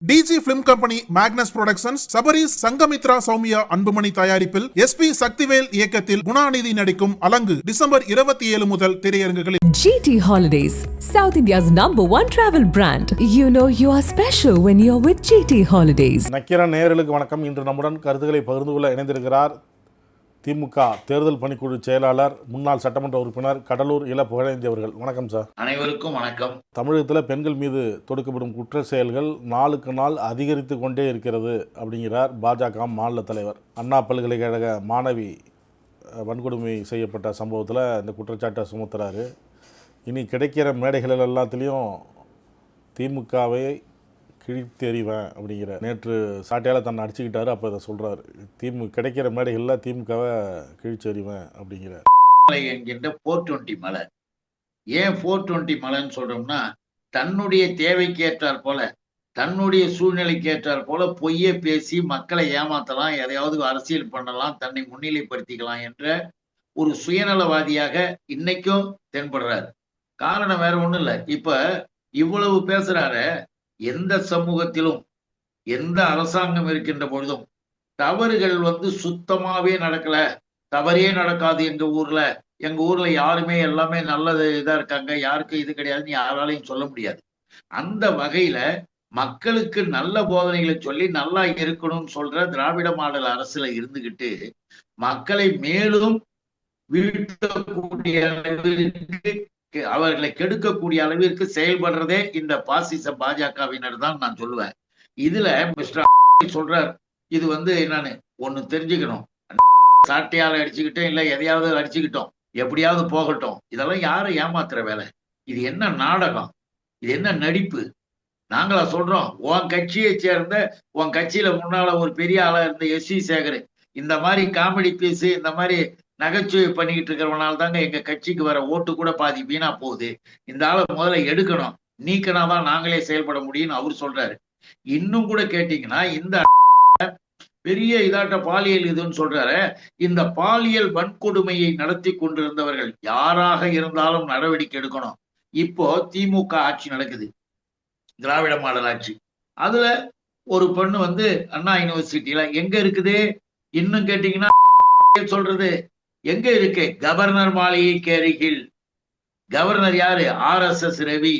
டிஜி film company, Magnus productions, Sabarish Sangamithra Soumya Anbumani தயாரிப்பில் SP Sakthivel இயக்கத்தில் குணாநிதி நடிக்கும் அலங்கு டிசம்பர் 27 முதல் திரையரங்குகளில். GT Holidays, South India's #1 travel brand. You know you are special when you're with GT Holidays. Nakkheeran நேயர்களுக்கு வணக்கம். இன்று நம்முடன் கருத்துக்களை பகிர்ந்து கொள்ள இணைந்திருக்கிறார் திமுக தேர்தல் பணிக்குழு செயலாளர், முன்னாள் சட்டமன்ற உறுப்பினர் கடலூர் இள புகழேந்தி அவர்கள். வணக்கம் சார். அனைவருக்கும் வணக்கம். தமிழகத்தில் பெண்கள் மீது தொடுக்கப்படும் குற்ற செயல்கள் நாளுக்கு நாள் அதிகரித்து கொண்டே இருக்கிறது அப்படிங்கிறார் பாஜக மாநில தலைவர். அண்ணா பல்கலைக்கழக மாணவி வன்கொடுமை செய்யப்பட்ட சம்பவத்தில் இந்த குற்றச்சாட்டை சுமத்துறாரு. இனி கிடைக்கிற மேடைகள் எல்லாத்துலேயும் திமுகவை கிழித்தெறிவேன் அப்படிங்கிற நேற்று சாட்டையால் தன்னை அடிச்சுக்கிட்டாரு. அப்போ இதை சொல்கிறார், கிடைக்கிற மேடைகளில் திமுகவை கிழிச்செறிவேன் அப்படிங்கிற. என்கின்ற 420 மலை. ஏன் 420 மலைன்னு சொல்கிறோம்னா, தன்னுடைய தேவைக்கு ஏற்றார் போல, தன்னுடைய சூழ்நிலைக்கு ஏற்றார் போல பொய்யை பேசி மக்களை ஏமாற்றலாம், எதையாவது அரசியல் பண்ணலாம், தன்னை முன்னிலைப்படுத்திக்கலாம் என்ற ஒரு சுயநலவாதியாக இன்னைக்கும் தென்படுறாரு. காரணம் வேற ஒன்றும் இல்லை. இப்போ இவ்வளவு பேசுறாரு. எந்த சமூகத்திலும் எந்த அரசாங்கம் இருக்கின்ற பொழுதும் தவறுகள் சுத்தமாவே நடக்கல, தவறே நடக்காது. எங்க ஊர்ல யாருமே எல்லாமே நல்லது இதா இருக்காங்க, யாருக்கும் இது கிடையாதுன்னு யாராலையும் சொல்ல முடியாது. அந்த வகையில மக்களுக்கு நல்ல போதனைகளை சொல்லி நல்லா இருக்கணும்னு சொல்ற திராவிட மாடல் அரசுல இருந்துகிட்டு மக்களை மேலும் வீழ்த்தக்கூடிய அளவிற்கு, அவர்களை கெடுக்கக்கூடிய அளவிற்கு செயல்படுறதே இந்த பாசிச பாஜகவினர் தான் நான் சொல்லுவேன். இதுல மிஸ்டர் சொல்றார், இது என்னன்னு ஒண்ணு தெரிஞ்சுக்கணும். சாட்டையால அடிச்சுக்கிட்டோம், இல்ல எதையாவது அடிச்சுக்கிட்டோம், எப்படியாவது போகட்டும். இதெல்லாம் யாரை ஏமாத்துற வேலை? இது என்ன நாடகம்? இது என்ன நடிப்பு? நாங்களா சொல்றோம்? உன் கட்சியை சேர்ந்த, உன் கட்சியில முன்னால ஒரு பெரிய ஆளா இருந்த SP சேகர் இந்த மாதிரி காமெடி பீஸ், இந்த மாதிரி நகைச்சுவை பண்ணிக்கிட்டு இருக்கிறவனால தாங்க எங்க கட்சிக்கு வர ஓட்டு கூட பாதி வீணா போகுது. இந்த ஆளை முதல்ல எடுக்கணும், நீக்கினாதான் நாங்களே செயல்பட முடியும்னு அவர் சொல்றாரு. இன்னும் கூட கேட்டீங்கன்னா, இந்த பெரிய இதாட்ட பாலியல் இதுன்னு சொல்றாரு. இந்த பாலியல் வன்கொடுமையை நடத்தி கொண்டிருந்தவர்கள் யாராக இருந்தாலும் நடவடிக்கை எடுக்கணும். இப்போ திமுக ஆட்சி நடக்குது, திராவிட மாடல் ஆட்சி. அதுல ஒரு பெண்ணு அண்ணா யூனிவர்சிட்டியில எங்க இருக்குது? இன்னும் கேட்டீங்கன்னா சொல்றது எங்க இருக்கு? கவர்னர் மாளிகைக்கு அருகில். கவர்னர் யாரு? RSS ரவி.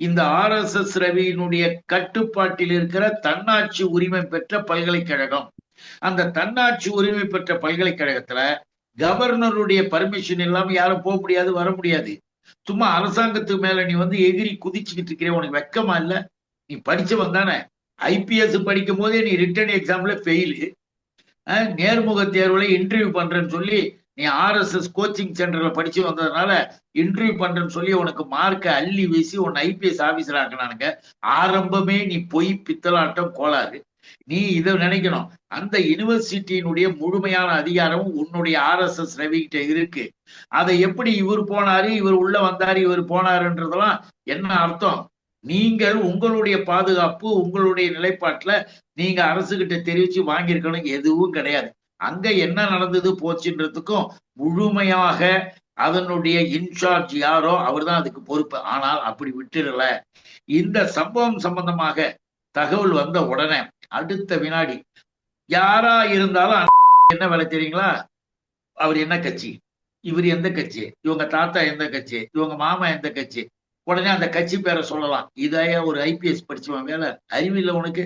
இந்த RSS ரவியினுடைய கட்டுப்பாட்டில் இருக்கிற தன்னாட்சி உரிமை பெற்ற பல்கலைக்கழகம். அந்த தன்னாட்சி உரிமை பெற்ற பல்கலைக்கழகத்துல கவர்னருடைய பர்மிஷன் இல்லாம யாரும் போக முடியாது, வர முடியாது. சும்மா அரசாங்கத்துக்கு மேல நீ எகிரி குதிச்சுக்கிட்டு இருக்கிற, உனக்கு வெக்கமா இல்ல? நீ படிச்சவன் தானே. IPS படிக்கும் போதே நீ ரிட்டன் எக்ஸாம்ல ஃபெயிலு, நேர்முக தேர்வுல இன்டர்வியூ பண்றேன்னு சொல்லி நீ RSS கோச்சிங் சென்டர்ல படிச்சு வந்ததுனால இன்டர்வியூ பண்றேன்னு சொல்லி உனக்கு மார்க்கை அள்ளி வீசி உன்னை IPS ஆபீசர் ஆக்கினானுங்க. ஆரம்பமே நீ பொய், பித்தலாட்டம், கோளாறு. நீ இதை நினைக்கணும். அந்த யூனிவர்சிட்டியினுடைய முழுமையான அதிகாரமும் உன்னுடைய RSS ரவிகிட்ட இருக்கு. அதை எப்படி இவர் போனாரு, இவர் உள்ள வந்தாரு, இவர் போனாருன்றதெல்லாம் என்ன அர்த்தம்? நீங்கள் உங்களுடைய பாதுகாப்பு, உங்களுடைய நிலைப்பாட்டுல நீங்க அரசுகிட்ட தெரிவிச்சு வாங்கியிருக்கணும். எதுவும் கிடையாது. அங்க என்ன நடந்தது போச்சுன்றதுக்கும் முழுமையாக அதனுடைய இன்சார்ஜ் யாரோ அவர் தான் அதுக்கு பொறுப்பு. ஆனால் அப்படி விட்டுடல. இந்த சம்பவம் சம்பந்தமாக தகவல் வந்த உடனே அடுத்த வினாடி யாரா இருந்தாலும் என்ன வேலை தெரியுங்களா? அவர் என்ன கட்சி, இவர் எந்த கட்சி, இவங்க தாத்தா எந்த கட்சி, இவங்க மாமா எந்த கட்சி, உடனே அந்த கட்சி பேரை சொல்லலாம். இதைய ஒரு IPS படிச்சுவான் வேலை? அறிவில்லை உனக்கு?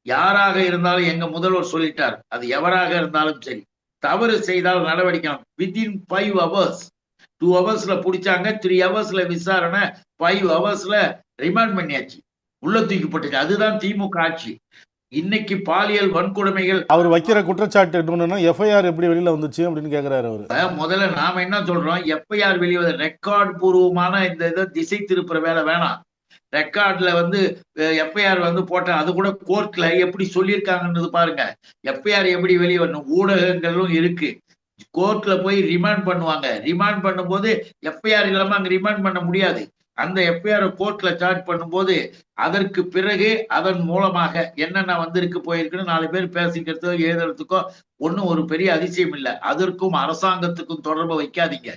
யாராக இருந்தாலும் எங்க முதல்வர் சொல்லிட்டார், அது எவராக இருந்தாலும் சரி, தவறு செய்தால் நடவடிக்கை வித்தின் 5 hours. 2 hours பிடிச்சாங்க, 3 hours விசாரணை, 5 hours ரிமாண்ட் பண்ணியாச்சு, உள்ள தூக்கிப்பட்டுச்சு. அதுதான் திமுக ஆட்சி. இன்னைக்கு பாலியல் வன்கொடுமைகள் அவர் வைக்கிற குற்றச்சாட்டு FIR எப்படி வெளியில வந்துச்சு அப்படின்னு கேட்கிறாரு அவரு. முதல்ல நாம என்ன சொல்றோம்? FIR வெளியே ரெக்கார்ட் பூர்வமான இந்த இதை திசை திருப்புற வேலை வேணாம். ரெக்கார்ட்ல FIR போட்ட, அது கூட கோர்ட்ல எப்படி சொல்லியிருக்காங்கன்றது பாருங்க. FIR எப்படி வெளியே வரணும்? ஊடகங்களும் இருக்கு. கோர்ட்ல போய் ரிமாண்ட் பண்ணுவாங்க. ரிமாண்ட் பண்ணும்போது FIR இல்லாம அங்க ரிமாண்ட் பண்ண முடியாது. அந்த FIR கோர்ட்ல சார்ஜ் பண்ணும்போது அதற்கு பிறகு அதன் மூலமாக என்னென்ன வந்திருக்கு போயிருக்குன்னு 4 பேர் பேசிக்கிறதோ எழுதுறதுக்கோ ஒன்றும் ஒரு பெரிய அதிசயம் இல்லை. அதற்கும் அரசாங்கத்துக்கும் தொடர்பு வைக்காதீங்க.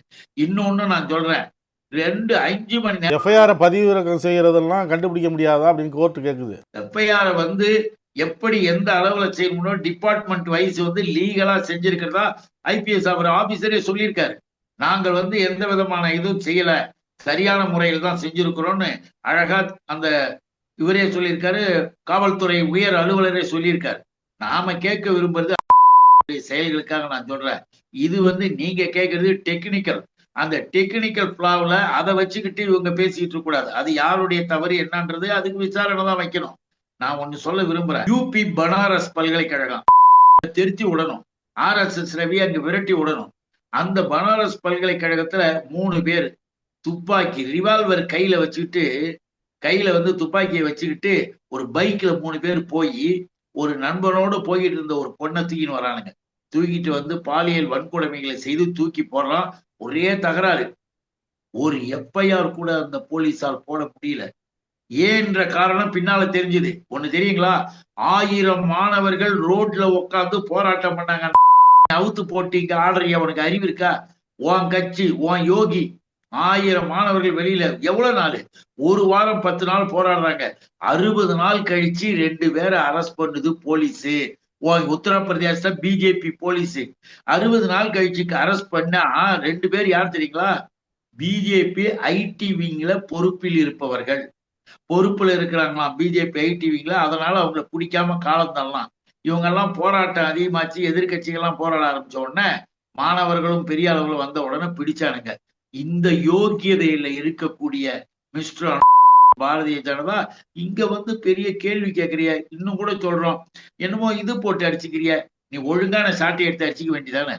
இன்னொன்னு நான் சொல்றேன், 5 மணி நேரம் எஃப்ஐஆரை பதிவிறக்கம் செய்யறதெல்லாம் கண்டுபிடிக்க முடியாதா அப்படின்னு கோர்ட்டு கேட்குது. எஃப்ஐஆர் வந்து எப்படி எந்த அளவுல செய்யணும்னோ டிபார்ட்மெண்ட் வைஸ் வந்து லீகலா செஞ்சிருக்கிறதா ஐபிஎஸ் அவர் ஆபீசரே சொல்லியிருக்காரு. நாங்கள் வந்து எந்த விதமான இதுவும் செய்யல, சரியான முறையில் தான் செஞ்சிருக்கிறோம்னு அழகா அந்த இவரே சொல்லியிருக்காரு, காவல்துறை உயர் அலுவலரே சொல்லியிருக்காரு. நாம கேட்க விரும்புறது செயல்களுக்காக நான் சொல்றேன். இது வந்து நீங்க கேட்கறது டெக்னிக்கல். அந்த டெக்னிக்கல் பிளாவ்ல அதை வச்சுக்கிட்டு இவங்க பேசிட்டு இருக்க கூடாது. அது யாருடைய தவறு என்னன்றது அதுக்கு விசாரணை தான் வைக்கணும். நான் ஒண்ணு சொல்ல விரும்புறேன். யூபி பனாரஸ் பல்கலைக்கழகம் திருத்தி விடணும், ஆர்எஸ்எஸ் ரவி அங்க விரட்டி விடணும். அந்த பனாரஸ் பல்கலைக்கழகத்துல 3 பேர் துப்பாக்கி ரிவால்வர் கையில வச்சுக்கிட்டு, கையில வந்து துப்பாக்கியை வச்சுக்கிட்டு ஒரு பைக்ல 3 பேர் போய் ஒரு நண்பனோடு போய்கிட்டு இருந்த ஒரு பொண்ணை தூக்கின்னு வரானுங்க. தூக்கிட்டு வந்து பாலியல் வன்கொடுமைகளை செய்து தூக்கி போடுறான். ஒரே தகராறு. ஒரு எஃப்ஐஆர் கூட அந்த போலீஸால் போட முடியல. ஏன்ற காரணம் பின்னால தெரிஞ்சது. ஒண்ணு தெரியுங்களா? 1000 மாணவர்கள் ரோட்ல உட்கார்ந்து போராட்டம் பண்ணாங்க. அவுத்து போட்டீங்க ஆர்டர். அவனுக்கு அறிவு இருக்கா? உன் கட்சி, உன் யோகி 1000 மாணவர்கள் வெளியில எவ்வளவு நாள்? 1 வாரம் 10 நாள் போராடுறாங்க. 60 நாள் கழிச்சு 2 பேரை அரெஸ்ட் பண்ணுது போலீஸ். உத்தரப்பிரதேச பிஜேபி போலீஸ் 60 நாள் கழிச்சு அரெஸ்ட் பண்ணா 2 பேர் யார் தெரியுங்களா? பிஜேபி ஐடி விங்ல பொறுப்பில் இருப்பவர்கள். பொறுப்புல இருக்கிறாங்களாம் பிஜேபி ஐடி விங்ல. அதனால அவங்களை பிடிக்காம காலம் தள்ளலாம். இவங்க எல்லாம் போராட்டம் அதிகமாச்சு, எதிர்கட்சிகள்லாம் போராட ஆரம்பிச்ச உடனே மாணவர்களும் பெரிய அளவுல வந்த உடனே பிடிச்சானுங்க. இந்த யோக்கியதையில இருக்கக்கூடிய மிஸ்டர் பாரதிய ஜனதா இங்க வந்து பெரிய கேள்வி கேட்கறிய. இன்னும் கூட சொல்றோம், என்னமோ இது போட்டு அடிச்சுக்கிறிய. நீ ஒழுங்கான சாட்டை எடுத்து அடிச்சுக்க வேண்டியதானே?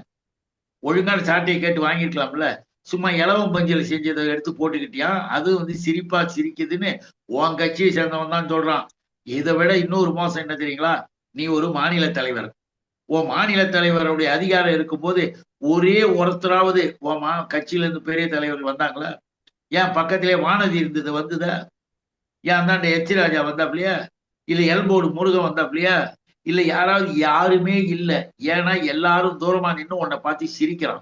ஒழுங்கான சாட்டையை கேட்டு வாங்கிருக்கலாம்ல. சும்மா இலவம் பஞ்சில செஞ்சதை எடுத்து போட்டுக்கிட்டியா? அது வந்து சிரிப்பா சிரிக்குதுன்னு உன் கட்சியை சேர்ந்தவன் தான் சொல்றான். இதை விட இன்னொரு மோசம் என்ன தெரியுங்களா? நீ ஒரு மாநில தலைவர். உன் மாநில தலைவருடைய அதிகாரம் இருக்கும்போது ஒரே ஒருத்தராவது உன் கட்சியில இருந்து பெரிய தலைவர்கள் வந்தாங்களா? ஏன் பக்கத்திலே வானதி இருந்தது வந்துதா? ஏன் அந்தாண்ட எச் ராஜா வந்தாப்லையா? இல்ல எல்போர்டு முருகன் வந்தாப்லையா? இல்ல யாராவது? யாருமே இல்ல. ஏன்னா எல்லாரும் தூரமா நின்று உன்னை பார்த்து சிரிக்கிறான்.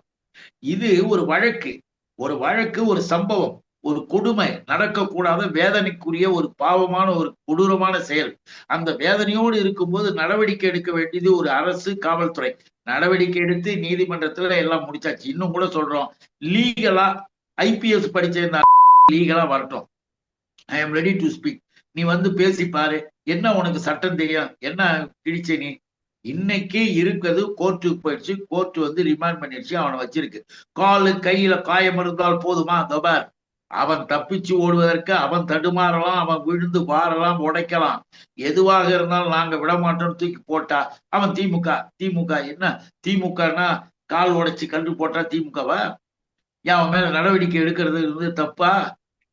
இது ஒரு வழக்கு, ஒரு சம்பவம், ஒரு கொடுமை, நடக்கக்கூடாத வேதனைக்குரிய ஒரு பாவமான ஒரு கொடூரமான செயல். அந்த வேதனையோடு இருக்கும்போது நடவடிக்கை எடுக்க வேண்டியது ஒரு அரசு, காவல்துறை. நடவடிக்கை எடுத்து நீதிமன்றத்துல எல்லாம் முடிச்சாச்சு. இன்னும் கூட சொல்றோம், லீகலா ஐபிஎஸ் படிச்ச லீகலா வரட்டும். I am ready to speak. நீ வந்து பேசி பாரு. என்ன உனக்கு சட்டம் தெரியும்? என்ன கிழிச்ச நீ? இன்னைக்கு இருக்கிறது கோர்ட்டுக்கு போயிடுச்சு. கோர்ட் வந்து ரிமாண்ட் பண்ணிடுச்சு. அவனை வச்சிருக்கு. காலு கையில காயம் இருந்தால் போதுமா? தபார், அவன் தப்பிச்சு ஓடுவதற்கு அவன் தடுமாறலாம், அவன் விழுந்து வாரலாம், உடைக்கலாம். எதுவாக இருந்தாலும் நாங்க விட மாட்டோம்னு தூக்கி போட்டா அவன் திமுக என்ன? திமுகனா கால் உடைச்சு கண்டு போட்டா திமுகவா? ஏன் அவன் மேல நடவடிக்கை எடுக்கிறது இருந்து தப்பா?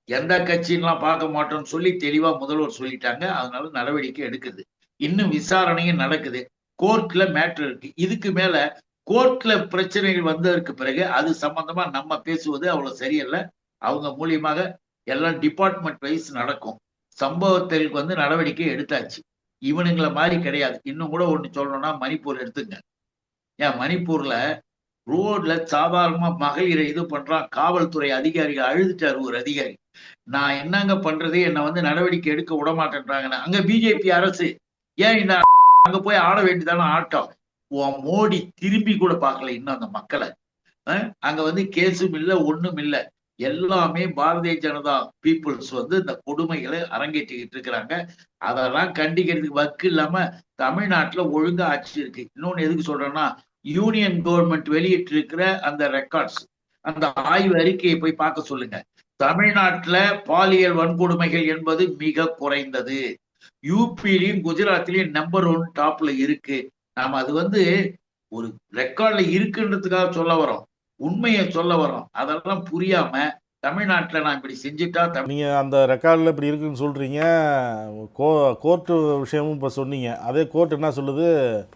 எந்த கட்சின்லாம் பார்க்க மாட்டோம்னு சொல்லி தெளிவா முதல்வர் சொல்லிட்டாங்க. அதனால நடவடிக்கை எடுக்குது. இன்னும் விசாரணையும் நடக்குது. கோர்ட்ல மேட்டர் இருக்கு. இதுக்கு மேல கோர்ட்ல பிரச்சனைகள் வந்ததற்கு பிறகு அது சம்பந்தமா நம்ம பேசுவது அவ்வளவு சரியில்லை. அவங்க மூலியமாக எல்லாம் டிபார்ட்மெண்ட் வைஸ் நடக்கும். சம்பவத்திற்கு வந்து நடவடிக்கை எடுத்தாச்சு. இவனுங்களை மாதிரி கிடையாது. இன்னும் கூட ஒண்ணு சொல்லணும்னா, மணிப்பூர் எடுத்துங்க. ஏன் மணிப்பூர்ல ரோட்ல சாதாரணமா மகளிரை இது பண்றான். காவல்துறை அதிகாரிகள் அழுதுட்டாரு. ஒரு அதிகாரி, நான் என்னங்க பண்றது, என்னை வந்து நடவடிக்கை எடுக்க விட மாட்டேன்றாங்க. அங்க பிஜேபி அரசு. ஏன் இந்த அங்க போய் ஆட வேண்டியதான ஆட்டம்? மோடி திரும்பி கூட பார்க்கல இன்னும் அந்த மக்களை. அங்க வந்து கேஸும் இல்லை, ஒண்ணும் இல்லை. எல்லாமே பாரதிய ஜனதா பீப்புள்ஸ் வந்து இந்த கொடுமைகளை அரங்கேற்றிக்கிட்டு இருக்கிறாங்க. அதெல்லாம் கண்டிக்கிறதுக்கு வக்கு இல்லாம தமிழ்நாட்டுல ஒழுங்கா ஆட்சி இருக்கு. இன்னொன்னு எதுக்கு சொல்றேன்னா, யூனியன் கவர்மெண்ட் வெளியிட்டு இருக்கிற அந்த ரெக்கார்ட்ஸ், அந்த ஆய்வு அறிக்கையை போய் பார்க்க சொல்லுங்க. தமிழ்நாட்டுல பாலியல் வன்கொடுமைகள் என்பது மிக குறைந்தது. யூபிலையும் குஜராத்லயும் நம்பர் 1 டாப்ல இருக்கு. நாம அது வந்து ஒரு ரெக்கார்ட்ல இருக்குன்றதுக்காக சொல்ல வரோம், உண்மையை சொல்ல வரோம். அதெல்லாம் புரியாம தமிழ்நாட்டுல நான் இப்படி செஞ்சுட்டா. நீங்க அந்த ரெக்கார்டில் இப்படி இருக்குன்னு சொல்றீங்க. கோர்ட்டு விஷயமும் இப்போ சொன்னீங்க. அதே கோர்ட் என்ன சொல்லுது?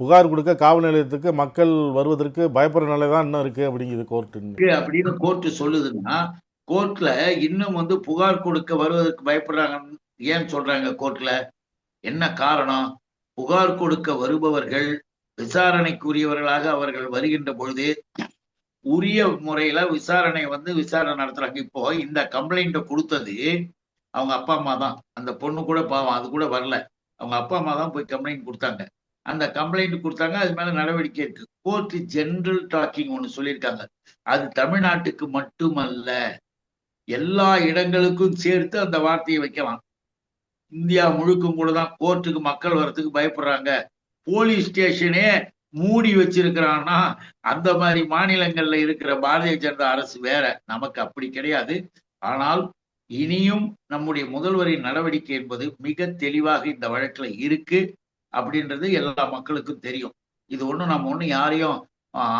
புகார் கொடுக்க காவல் நிலையத்துக்கு மக்கள் வருவதற்கு பயப்படுற நிலை தான் இன்னும் இருக்கு அப்படிங்குது கோர்ட்டு. அப்படின்னு கோர்ட்டு சொல்லுதுன்னா, கோர்ட்ல இன்னும் வந்து புகார் கொடுக்க வருவதற்கு பயப்படுறாங்கன்னு ஏன் சொல்றாங்க? கோர்ட்ல என்ன காரணம்? புகார் கொடுக்க வருபவர்கள் விசாரணைக்குரியவர்களாக அவர்கள் வருகின்ற பொழுது உரிய முறையில விசாரணை நடத்துறாங்க. இப்போ இந்த கம்ப்ளைண்ட கொடுத்தது அவங்க அப்பா அம்மா தான். அந்த பொண்ணு கூட பாவம் அது கூட வரல. அவங்க அப்பா அம்மா தான் போய் கம்ப்ளைண்ட் குடுத்தாங்க. அந்த கம்ப்ளைண்ட் குடுத்தாங்க. அது மேல நடவடிக்கை இருக்கு. கோர்ட் ஜெனரல் டாக்கிங் ஒண்ணு சொல்லியிருக்காங்க. அது தமிழ்நாட்டுக்கு மட்டுமல்ல, எல்லா இடங்களுக்கும் சேர்த்து அந்த வார்த்தையை வைக்கலாம். இந்தியா முழுக்கும் கூட தான் கோர்ட்டுக்கு மக்கள் வர்றதுக்கு பயப்படுறாங்க. போலீஸ் ஸ்டேஷனே மூடி வச்சிருக்கிறான்னா, அந்த மாரி மாநிலங்கள்ல இருக்கிற பாரதிய ஜனதா அரசு வேற. நமக்கு அப்படி கிடையாது. ஆனால் இனியும் நம்முடைய முதல்வரின் நடவடிக்கை என்பது மிக தெளிவாக இந்த வழக்குல இருக்கு அப்படின்றது எல்லா மக்களுக்கும் தெரியும். இது நம்ம யாரையும்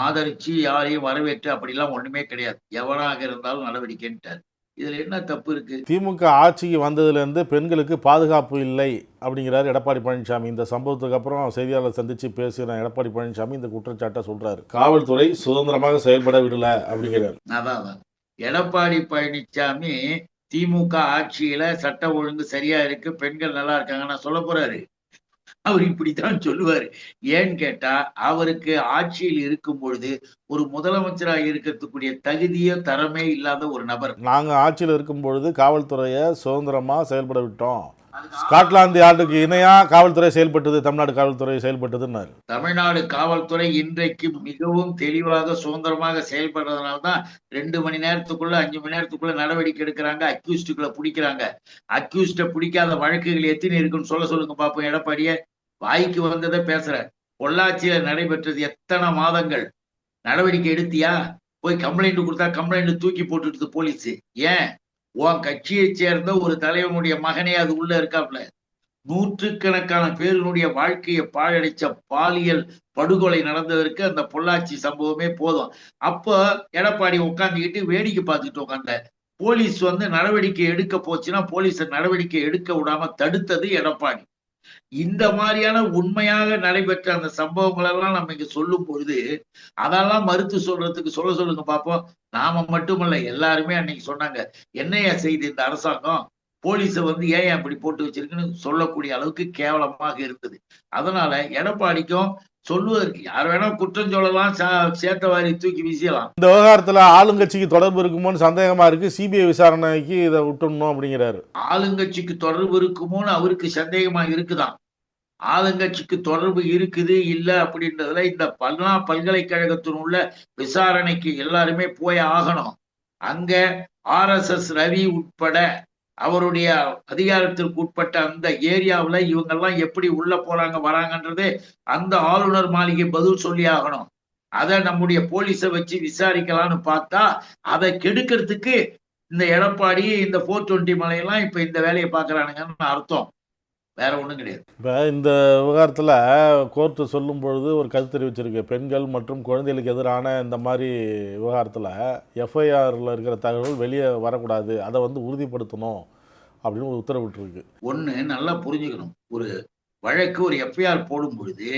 ஆதரிச்சு யாரையும் வரவேற்று அப்படிலாம் ஒண்ணுமே கிடையாது. எவனாக இருந்தாலும் நடவடிக்கைன்ட்டார். இதுல என்ன தப்பு இருக்கு? திமுக ஆட்சிக்கு வந்ததுலேருந்து பெண்களுக்கு பாதுகாப்பு இல்லை அப்படிங்கிறார் எடப்பாடி பழனிசாமி. இந்த சம்பவத்துக்கு அப்புறம் செய்தியாளர் சந்தித்து பேசுகிற எடப்பாடி பழனிசாமி இந்த குற்றச்சாட்டை சொல்றாரு. காவல்துறை சுதந்திரமாக செயல்பட விடல அப்படிங்கிறார். அதான் எடப்பாடி பழனிசாமி திமுக ஆட்சியில சட்ட ஒழுங்கு சரியா இருக்கு, பெண்கள் நல்லா இருக்காங்கன்னா சொல்ல போறாரு? அவர் இப்படித்தான் சொல்லுவாரு. ஏன்னு கேட்டா, அவருக்கு ஆட்சியில் இருக்கும் பொழுது ஒரு முதலமைச்சராக இருக்கக்கூடிய தகுதியோ தரமே இல்லாத ஒரு நபர். நாங்க ஆட்சியில் இருக்கும் பொழுது காவல்துறையை சுதந்திரமா செயல்பட விட்டோம். ஸ்காட்லாந்து யார்டுக்கு இணையா காவல்துறை செயல்பட்டது, தமிழ்நாடு காவல்துறை செயல்பட்டதுன்னாரு. தமிழ்நாடு காவல்துறை இன்றைக்கு மிகவும் தெளிவாக சுதந்திரமாக செயல்படுறதுனால்தான் 2 மணி நேரத்துக்குள்ள 5 மணி நேரத்துக்குள்ள நடவடிக்கை எடுக்கிறாங்க, அக்யூஸ்டுக்குள்ள பிடிக்கிறாங்க. அக்யூஸ்ட பிடிக்காத வழக்குகள் எத்தனை இருக்குன்னு சொல்லுங்க பாப்போம். எடப்பாடியே வாய்க்கு வந்ததை பேசுற. பொள்ளாச்சியில நடைபெற்றது எத்தனை மாதங்கள்? நடவடிக்கை எடுத்தியா? போய் கம்ப்ளைண்ட் கொடுத்தா கம்ப்ளைண்ட் தூக்கி போட்டுட்டு போலீஸ். ஏன்? உன் கட்சியை சேர்ந்த ஒரு தலைவனுடைய மகனே அது உள்ள இருக்காப்ல. நூற்றுக்கணக்கான பேருடைய வாழ்க்கையை பாழடைச்ச பாலியல் படுகொலை நடந்ததற்கு அந்த பொள்ளாச்சி சம்பவமே போதும். அப்போ எடப்பாடி உட்காந்துக்கிட்டு வேடிக்கை பார்த்துட்டு உட்காந்த. போலீஸ் நடவடிக்கை எடுக்க போச்சுன்னா போலீஸை நடவடிக்கை எடுக்க விடாம தடுத்தது எடப்பாடி. இந்த மாதிரியான உண்மையாக நடைபெற்ற அந்த சம்பவங்கள் எல்லாம் நம்ம இங்க சொல்லும் பொழுது அதெல்லாம் மறுத்து சொல்றதுக்கு சொல்லுங்க பாப்போம். நாம மட்டுமல்ல, எல்லாருமே அன்னைக்கு சொன்னாங்க, என்னையா செய்து இந்த அரசாங்கம் போலீஸை ஏன் அப்படி போட்டு வச்சிருக்குன்னு சொல்லக்கூடிய அளவுக்கு கேவலமாக இருந்தது. அதனால எடப்பாடிக்கும் சொல்லுவதற்கு யார் வேணா குற்றம் சொல்லலாம், சேத்த வாரி தூக்கி வீசலாம். இந்த விவகாரத்துல ஆளுங்கட்சிக்கு தொடர்பு இருக்குமோன்னு சந்தேகமா இருக்கு, சிபிஐ விசாரணைக்கு இதை விட்டுணும் அப்படிங்கிறாரு. ஆளுங்கட்சிக்கு தொடர்பு இருக்குமோன்னு அவருக்கு சந்தேகமா இருக்குதான். ஆளுங்கட்சிக்கு தொடர்பு இருக்குது இல்ல அப்படின்றதுல இந்த பல்கலைக்கழகத்தின் உள்ள விசாரணைக்கு எல்லாருமே போய் ஆகணும். அங்க RSS ரவி உட்பட அவருடைய அதிகாரத்திற்கு உட்பட்ட அந்த ஏரியாவில் இவங்கெல்லாம் எப்படி உள்ள போறாங்க வராங்கன்றதே அந்த ஆளுநர் மாளிகை பதில் சொல்லி ஆகணும். அதை நம்முடைய போலீஸை வச்சு விசாரிக்கலாம்னு பார்த்தா அதை கெடுக்கிறதுக்கு இந்த எடப்பாடி இந்த 420 மலையெல்லாம் இப்ப இந்த வேலையை பார்க்கறானுங்கன்னு அர்த்தம். வேற ஒண்ணும் கிடையாது. இப்போ இந்த விவகாரத்தில் கோர்ட்டு சொல்லும் பொழுது ஒரு கருத்து தெரிவிச்சிருக்கு. பெண்கள் மற்றும் குழந்தைகளுக்கு எதிரான இந்த மாதிரி விவகாரத்தில் FIRல இருக்கிற தகவல் வெளியே வரக்கூடாது, அதை உறுதிப்படுத்தணும் அப்படின்னு ஒரு உத்தரவிட்டிருக்கு. ஒண்ணு நல்லா புரிஞ்சுக்கணும். ஒரு வழக்கு ஒரு FIR போடும் பொழுது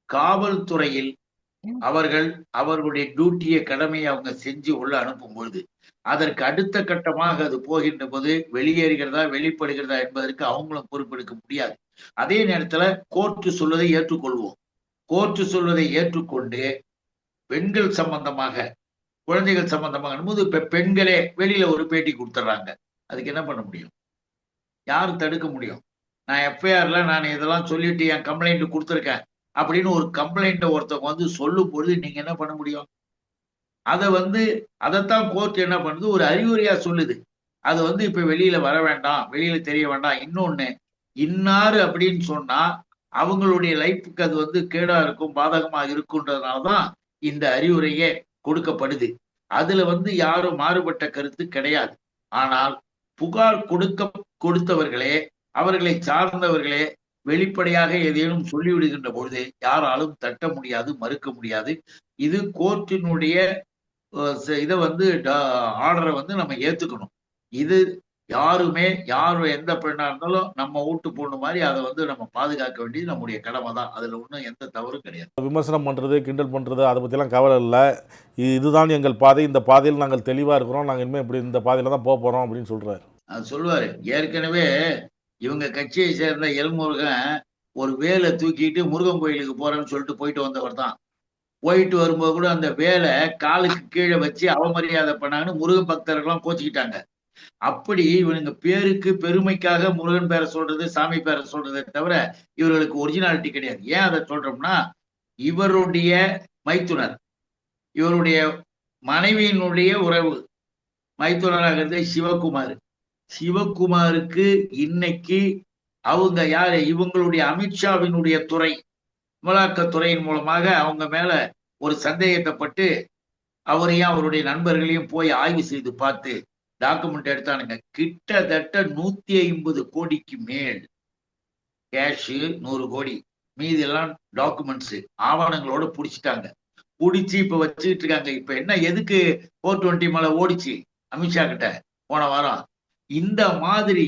காவல்துறையில் அவர்களுடைய டியூட்டியை கடமையை அவங்க செஞ்சு உள்ள அனுப்பும் பொழுது அதற்கு அடுத்த கட்டமாக அது போகின்ற போது வெளியேறுகிறதா வெளிப்படுகிறதா என்பதற்கு அவங்களும் பொறுப்பெடுக்க முடியாது. அதே நேரத்துல கோர்ட்டு சொல்வதை ஏற்றுக்கொள்வோம். கோர்ட்டு சொல்வதை ஏற்றுக்கொண்டு பெண்கள் சம்பந்தமாக குழந்தைகள் சம்பந்தமாக போது இப்ப பெண்களே வெளியில ஒரு பேட்டி கொடுத்துட்றாங்க. அதுக்கு என்ன பண்ண முடியும்? யாரு தடுக்க முடியும்? நான் FIRல நான் இதெல்லாம் சொல்லிட்டு என் கம்ப்ளைண்ட் கொடுத்துருக்கேன் அப்படின்னு ஒரு கம்ப்ளைண்ட ஒருத்தவங்க சொல்லும் பொழுது நீங்க என்ன பண்ண முடியும்? அதைத்தான் கோர்ட் என்ன பண்ணுது, ஒரு அறிவுரையா சொல்லுது. அது இப்ப வெளியில வர வேண்டாம், வெளியில தெரிய வேண்டாம். இன்னொன்னு, இன்னாரு அப்படின்னு சொன்னா அவங்களுடைய லைஃபுக்கு அது கேடா இருக்கும், பாதகமா இருக்குன்றதுனாலதான் இந்த அறிவுரையே கொடுக்கப்படுது. அதுல யாரும் மாறுபட்ட கருத்து கிடையாது. ஆனால் புகார் கொடுத்தவர்களே அவர்களை சார்ந்தவர்களே வெளிப்படையாக ஏதேனும் சொல்லிவிடுகின்ற பொழுது யாராலும் தட்ட முடியாது, மறுக்க முடியாது. இது கோர்ட்டினுடைய இதை ஆர்டரை நம்ம ஏத்துக்கணும். இது யாருமே எந்த பெண்ணா இருந்தாலும் நம்ம வீட்டு பொண்ணு மாதிரி அதை நம்ம பாதுகாக்க வேண்டியது நம்முடைய கடமை தான். அதுல ஒன்றும் எந்த தவறும் கிடையாது. விமர்சனம் பண்றது, கிண்டல் பண்றது, அதை பற்றிலாம் கவலை இல்லை. இதுதான் எங்கள் பாதை, இந்த பாதையில் நாங்கள் தெளிவா இருக்கிறோம், நாங்கள் இனிமேல் இப்படி இந்த பாதையில தான் போக போறோம் அப்படின்னு சொல்றாரு. அது சொல்லுவாரு. ஏற்கனவே இவங்க கட்சியை சேர்ந்த எல்முருகன் ஒரு வேலை தூக்கிட்டு முருகன் கோயிலுக்கு போறேன்னு சொல்லிட்டு போயிட்டு வந்தவர் தான். போயிட்டு வரும்போது கூட அந்த வேலை காலுக்கு கீழே வச்சு அவமரியாதை பண்ணாங்கன்னு முருகன் பக்தர்கள்லாம் கோச்சிக்கிட்டாங்க. அப்படி இவனுங்க பேருக்கு பெருமைக்காக முருகன் பேரை சொல்றது, சாமி பேரை சொல்றதை தவிர இவர்களுக்கு ஒரிஜினாலிட்டி கிடையாது. ஏன் அதை சொல்றோம்னா, இவருடைய மைத்துனர், இவருடைய மனைவியினுடைய உறவு மைத்துனராக இருந்த சிவகுமார். சிவகுமாருக்கு இன்னைக்கு அவங்க யாரு, இவங்களுடைய அமித்ஷாவினுடைய துறை, அமலாக்கத்துறையின் மூலமாக அவங்க மேல ஒரு சந்தேகத்தைப்பட்டு அவரையும் அவருடைய நண்பர்களையும் போய் ஆய்வு செய்து பார்த்து டாக்குமெண்ட் எடுத்தானுங்க. கிட்டத்தட்ட 150 கோடிக்கு மேல் கேஷ், 100 கோடி, மீதி எல்லாம் டாக்குமெண்ட்ஸ் ஆவணங்களோட புடிச்சிட்டாங்க. புடிச்சு இப்ப வச்சுக்கிட்டு இருக்காங்க. இப்ப என்ன, எதுக்கு 420 மலை ஓடிச்சு அமித்ஷா கிட்ட போன வாரம்? இந்த மாதிரி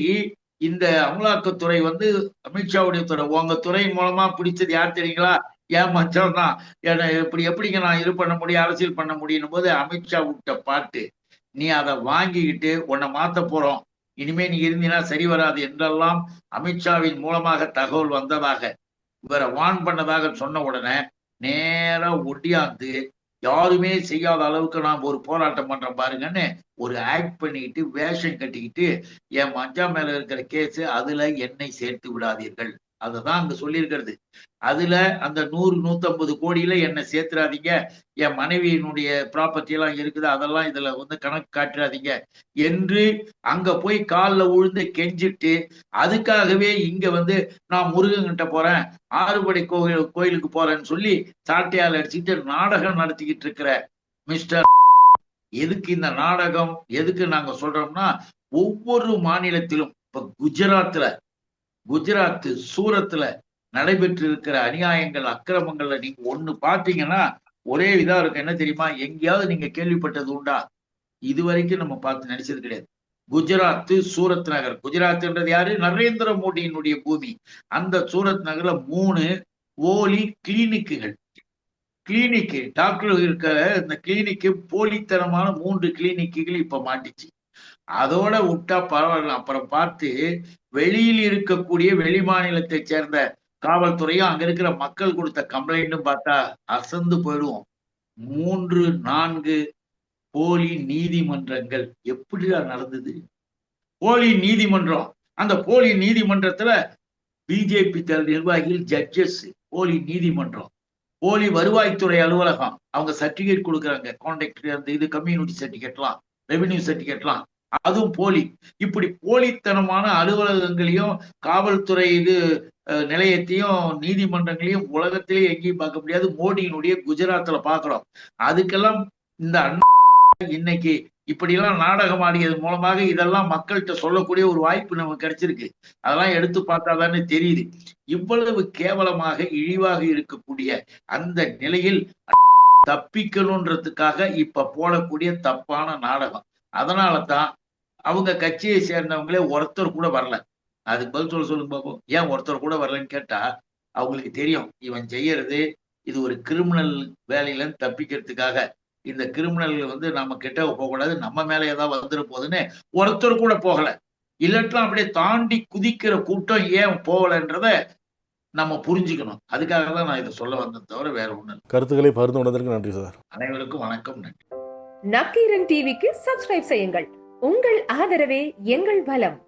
இந்த அமலாக்கத்துறை அமித்ஷாவுடைய துறை, உங்க துறையின் மூலமா பிடிச்சது யார் தெரியுங்களா? ஏன் மச்சான் தான். எப்படிங்க நான் இது பண்ண முடியும், அரசியல் பண்ண முடியும் போது அமித்ஷா விட்ட பாட்டு, நீ அதை வாங்கிக்கிட்டு உன்னை மாத்த போறோம், இனிமே நீ இருந்தீங்கன்னா சரி வராது என்றெல்லாம் அமித்ஷாவின் மூலமாக தகவல் வந்ததாக, இவரை வான் பண்ணதாக சொன்ன உடனே நேரா ஒட்டியாந்து யாருமே செய்யாத அளவுக்கு நாம் ஒரு போராட்டம் பண்றோம் பாருங்கன்னு ஒரு ஆக்ட் பண்ணிக்கிட்டு வேஷம் கட்டிக்கிட்டு, என் மஞ்சா மேல இருக்கிற கேஸ் அதுல என்னை சேர்த்து விடாதீர்கள், அததான் அங்க சொல்லியிருக்கிறது. அதுல அந்த 100-150 கோடியில என்னை சேர்த்துறாதீங்க, என் மனைவியினுடைய ப்ராப்பர்ட்டி எல்லாம் இருக்குது, அதெல்லாம் இதுல கணக்கு காட்டுறாதீங்க என்று அங்க போய் காலில் விழுந்து கெஞ்சிட்டு, அதுக்காகவே இங்க நான் முருகன்கிட்ட போறேன், ஆறுபடை கோயிலுக்கு போறேன்னு சொல்லி சாட்டையால் அடிச்சுட்டு நாடகம் நடத்திக்கிட்டு இருக்கிற மிஸ்டர். எதுக்கு இந்த நாடகம், எதுக்கு நாங்க சொல்றோம்னா, ஒவ்வொரு மாநிலத்திலும் இப்ப குஜராத் சூரத்துல நடைபெற்று இருக்கிற அநியாயங்கள், அக்கிரமங்கள்ல நீங்க ஒண்ணு பாத்தீங்கன்னா ஒரே இதா இருக்கு. என்ன தெரியுமா? எங்கேயாவது நீங்க கேள்விப்பட்டது உண்டா? இதுவரைக்கும் நம்ம பார்த்து நினைச்சது கிடையாது. குஜராத் சூரத் நகர், குஜராத்ன்றது யாரு? நரேந்திர மோடியினுடைய பூமி. அந்த சூரத் நகர்ல 3 போலி கிளினிக்குகள், டாக்டர் இருக்க இந்த கிளினிக்கு போலித்தனமான 3 கிளினிக்குகள் இப்ப மாட்டிச்சு. அதோட விட்டா பரவாயில்ல. அப்புறம் பார்த்து வெளியில் இருக்கக்கூடிய வெளி மாநிலத்தை சேர்ந்த காவல்துறையும் அங்க இருக்கிற மக்கள் கொடுத்த கம்ப்ளைண்ட்டும் பார்த்தா அசந்து போயிடுவோம். 3-4 போலி நீதிமன்றங்கள் எப்படிடா நடந்தது? போலி நீதிமன்றம். அந்த போலி நீதிமன்றத்துல பிஜேபி நிர்வாகிகள், ஜட்ஜஸ், போலி நீதிமன்றம், போலி வருவாய்த்துறை அலுவலகம், அவங்க சர்டிபிகேட் கொடுக்குறாங்க, கான்ட்ராக்டர் அந்த இது கம்யூனிட்டி சர்டிபிகேட்லாம், ரெவென்யூ சர்டிபிகேட்லாம், அதுவும் போலி. இப்படி போலித்தனமான அலுவலகங்களையும் காவல்துறை நிலையத்தையும் நீதிமன்றங்களையும் உலகத்திலே எங்கேயும் பார்க்க முடியாது. மோடியினுடைய குஜராத்ல பார்க்கிறோம். அதுக்கெல்லாம் இந்த இன்னைக்கு இப்படிலாம் நாடகம் ஆடியது மூலமாக இதெல்லாம் மக்கள்கிட்ட சொல்லக்கூடிய ஒரு வாய்ப்பு நமக்கு கிடைச்சிருக்கு. அதெல்லாம் எடுத்து பார்த்தாதானே தெரியுது. இவ்வளவு கேவலமாக இழிவாக இருக்கக்கூடிய அந்த நிலையில் தப்பிக்கணுன்றதுக்காக இப்ப போடக்கூடிய தப்பான நாடகம். அதனாலதான் அவங்க கட்சியை சேர்ந்தவங்களே ஒருத்தர் கூட வரல. அதுக்கு பதில் சொல்லுங்க பாப்போம். ஏன் ஒருத்தர் கூட வரலன்னு கேட்டா, அவங்களுக்கு தெரியும் இவன் செய்யறது இது ஒரு கிரிமினல் வேலையில தப்பிக்கிறதுக்காக. இந்த கிரிமினல் நம்ம கிட்ட போகக்கூடாது, நம்ம மேல ஏதாவது வந்துட போகுதுன்னு ஒருத்தர் கூட போகல. இல்லட்டெல்லாம் அப்படியே தாண்டி குதிக்கிற கூட்டம் ஏன் போகலன்றத நம்ம புரிஞ்சுக்கணும். அதுக்காக தான் நான் இதை சொல்ல வந்தேன், தவிர வேற ஒண்ணு. கருத்துக்களை பகிர்ந்து கொண்டதற்கு நன்றி சார். அனைவருக்கும் வணக்கம், நன்றி. நக்கீரன் டிவிக்கு சப்ஸ்கிரைப் செய்யுங்கள். உங்கள் ஆதரவே எங்கள் பலம்.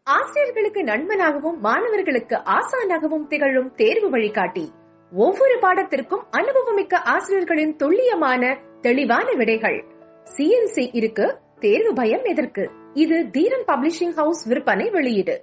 ஆசிரியர்களுக்கு நண்பனாகவும் மாணவர்களுக்கு ஆசானாகவும் திகழும் தேர்வு வழிகாட்டி. ஒவ்வொரு பாடத்திற்கும் அனுபவமிக்க ஆசிரியர்களின் துல்லியமான தெளிவான விடைகள். CNC இருக்கு, தேர்வு பயம் எதற்கு? இது தீரன் பப்ளிஷிங் ஹவுஸ் விற்பனை வெளியீடு.